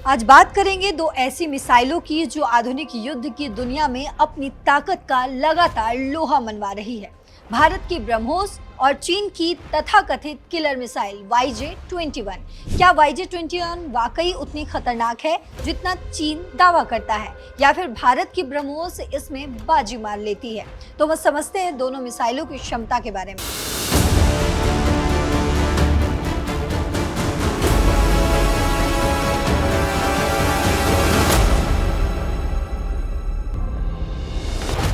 आज बात करेंगे दो ऐसी मिसाइलों की जो आधुनिक युद्ध की दुनिया में अपनी ताकत का लगातार लोहा मनवा रही है। भारत की ब्रह्मोस और चीन की तथाकथित किलर मिसाइल YJ-21। क्या YJ-21 वाकई उतनी खतरनाक है जितना चीन दावा करता है, या फिर भारत की ब्रह्मोस इसमें बाजी मार लेती है? तो बस समझते हैं दोनों मिसाइलों की क्षमता के बारे में।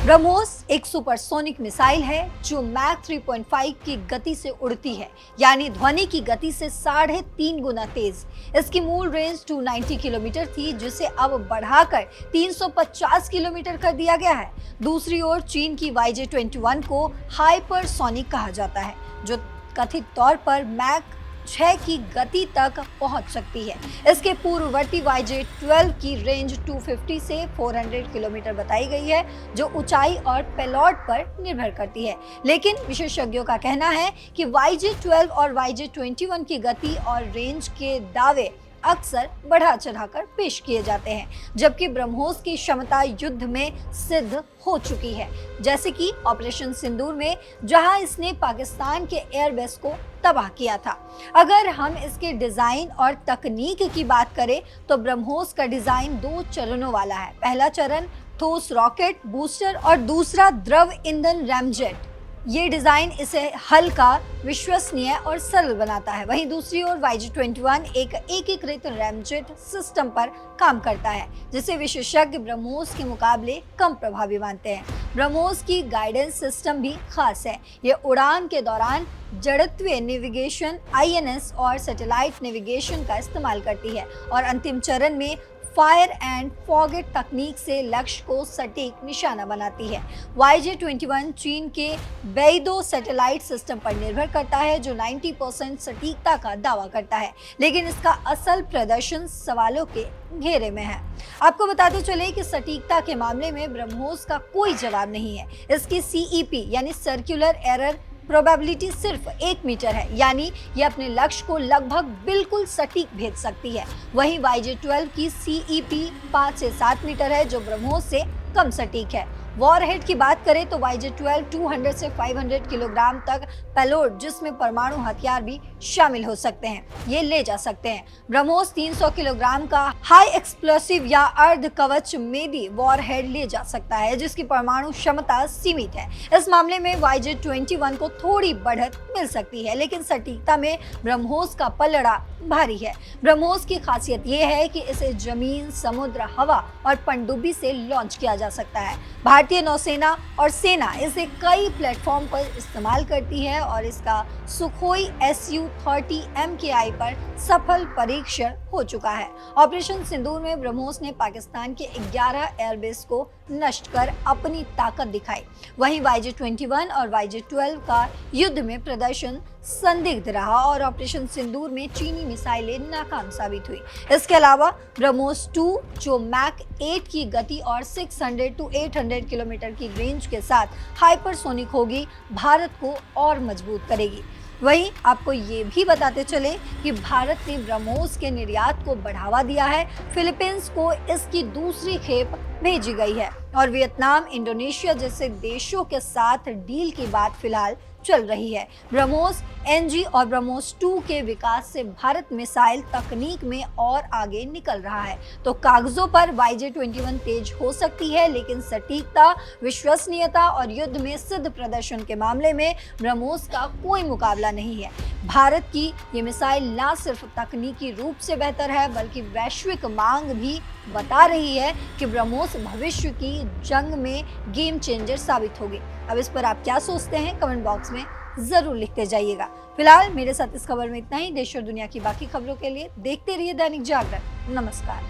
ब्रह्मोस एक सुपरसोनिक मिसाइल है जो मैक 3.5 की गति से उड़ती है, यानी ध्वनि की गति से 3.5 गुना तेज। इसकी मूल रेंज 290 किलोमीटर थी, जिसे अब बढ़ाकर 350 किलोमीटर कर दिया गया है। दूसरी ओर चीन की YJ-21 को हाइपरसोनिक कहा जाता है, जो कथित तौर पर मैक 6 की गति तक पहुंच सकती है। इसके पूर्ववर्ती YJ-12 की रेंज 250 से 400 किलोमीटर बताई गई है, जो ऊंचाई और पेलोड पर निर्भर करती है। लेकिन विशेषज्ञों का कहना है कि YJ-12 और YJ-21 की गति और रेंज के दावे अक्सर बढ़ा चढ़ाकर पेश किए जाते हैं, जबकि ब्रह्मोस की क्षमता युद्ध में सिद्ध हो चुकी है, जैसे कि ऑपरेशन सिंदूर में, जहां इसने पाकिस्तान के एयरबेस को तबाह किया था। अगर हम इसके डिजाइन और तकनीक की बात करें तो ब्रह्मोस का डिजाइन 2 चरणों वाला है। पहला चरण ठोस रॉकेट बूस्टर और दूसरा द्रव ईंधन रैमजेट। ये डिजाइन इसे हल्का, विश्वसनीय और सरल बनाता है। वहीं दूसरी ओर YJ-21 एक एकीकृत रैमजेट सिस्टम पर काम करता है, जिसे विशेषज्ञ ब्रह्मोस के मुकाबले कम प्रभावी मानते हैं। ब्रह्मोस की गाइडेंस सिस्टम भी खास है। ये उड़ान के दौरान जड़त्वीय नेविगेशन, INS और सैटेलाइट नेविगेशन का इस्तेमाल करती है, और अंतिम चरण में फायर एंड फॉगेट तकनीक से लक्ष्य को सटीक निशाना बनाती है। YJ-21 चीन के बेइडो सैटेलाइट सिस्टम पर निर्भर करता है, जो 90% सटीकता का दावा करता है, लेकिन इसका असल प्रदर्शन सवालों के घेरे में है। आपको बताते चले कि सटीकता के मामले में ब्रह्मोस का कोई जवाब नहीं है। इसकी CEP यानी सर्कुलर एरर प्रोबेबिलिटी सिर्फ 1 मीटर है, यानी ये अपने लक्ष्य को लगभग बिल्कुल सटीक भेज सकती है। वहीं YJ-12 की CEP 5 से 7 मीटर है, जो ब्रह्मोस से कम सटीक है। वॉरहेड की बात करें तो YJ-12 200 से 500 किलोग्राम तक पेलोड, जिसमें परमाणु हथियार भी शामिल हो सकते हैं, ये ले जा सकते हैं। ब्रह्मोस 300 किलोग्राम का हाई एक्सप्लोसिव या अर्ध कवच मेदी वॉरहेड ले जा सकता है, जिसकी परमाणु क्षमता सीमित है। इस मामले में YJ-21 को थोड़ी बढ़त मिल सकती है, लेकिन सटीकता में ब्रह्मोस का पलड़ा भारी है। ब्रह्मोस की खासियत यह है कि इसे जमीन, समुद्र, हवा और पनडुब्बी से लॉन्च किया जा सकता है। भारतीय नौसेना और सेना इसे कई प्लेटफॉर्म पर इस्तेमाल करती है, और इसका सुखोई Su-30 MKI पर सफल परीक्षण हो चुका है। ऑपरेशन सिंदूर में ब्रह्मोस ने पाकिस्तान के 11 एयरबेस को नष्ट कर अपनी ताकत दिखाई। वहीं YJ-21 और YJ-12 का युद्ध में प्रदर्शन संदिग्ध रहा, और ऑपरेशन सिंदूर में चीनी मिसाइलें नाकाम साबित हुई। इसके अलावा ब्रह्मोस 2, जो मैक 8 की गति और 600 to 800 किलोमीटर की रेंज के साथ हाइपरसोनिक होगी, भारत को और मजबूत करेगी। वहीं आपको ये भी बताते चले कि भारत ने ब्रह्मोस के निर्यात को बढ़ावा दिया है। फिलीपींस को इसकी दूसरी खेप भेजी गई है, और वियतनाम, इंडोनेशिया जैसे देशों के साथ डील की बात फिलहाल चल रही है। ब्रह्मोस NG और ब्रह्मोस 2 के विकास से भारत मिसाइल तकनीक में और आगे निकल रहा है। तो कागजों पर YJ-21 तेज हो सकती है, लेकिन सटीकता, विश्वसनीयता और युद्ध में सिद्ध प्रदर्शन के मामले में ब्रह्मोस का कोई मुकाबला नहीं है। भारत की ये मिसाइल न सिर्फ तकनीकी रूप से बेहतर है, बल्कि वैश्विक मांग भी बता रही है कि ब्रह्मोस भविष्य की जंग में गेम चेंजर साबित होगी। अब इस पर आप क्या सोचते हैं, कमेंट बॉक्स में जरूर लिखते जाइएगा। फिलहाल मेरे साथ इस खबर में इतना ही। देश और दुनिया की बाकी खबरों के लिए देखते रहिए दैनिक जागरण। नमस्कार।